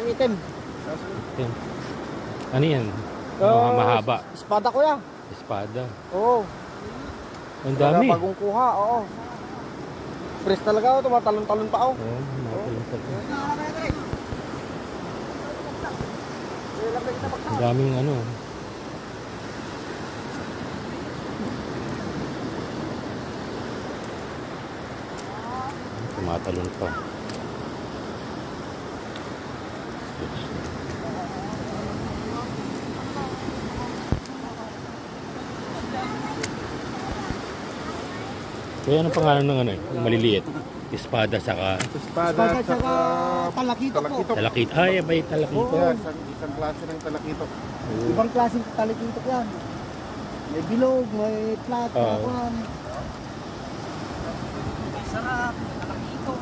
itim. Itim. Ano yan? Mahaba. Espada ko yan. Espada. Oo. Ang dami. Bagong kuha, oo. Fresh talaga ako, tumatalon-talon pa ako. Oo, tumatalon-talon. Ang daming ano. Tumatalon pa. Kaya anong pangalan ng ano eh? Yung maliliit? Espada saka... Espada saka talakito po. Talakito. Ay, abay talakito. Oo. Isang klase ng talakito. Ibang klaseng talakito yan. May bilog, may flat, kakuan. Sarap, talakito.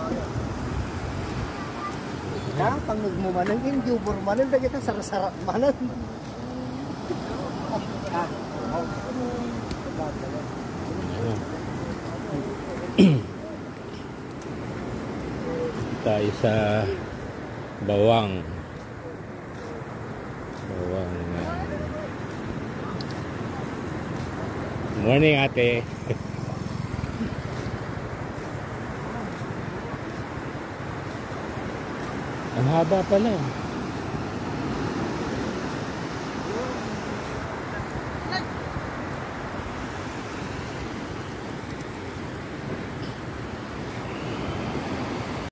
Kaya pag nagmumanan, hindi uburmanan, dagit ang sarap manan. Tayo sa bawang. Bawang. Morning, ate. Ang haba pala.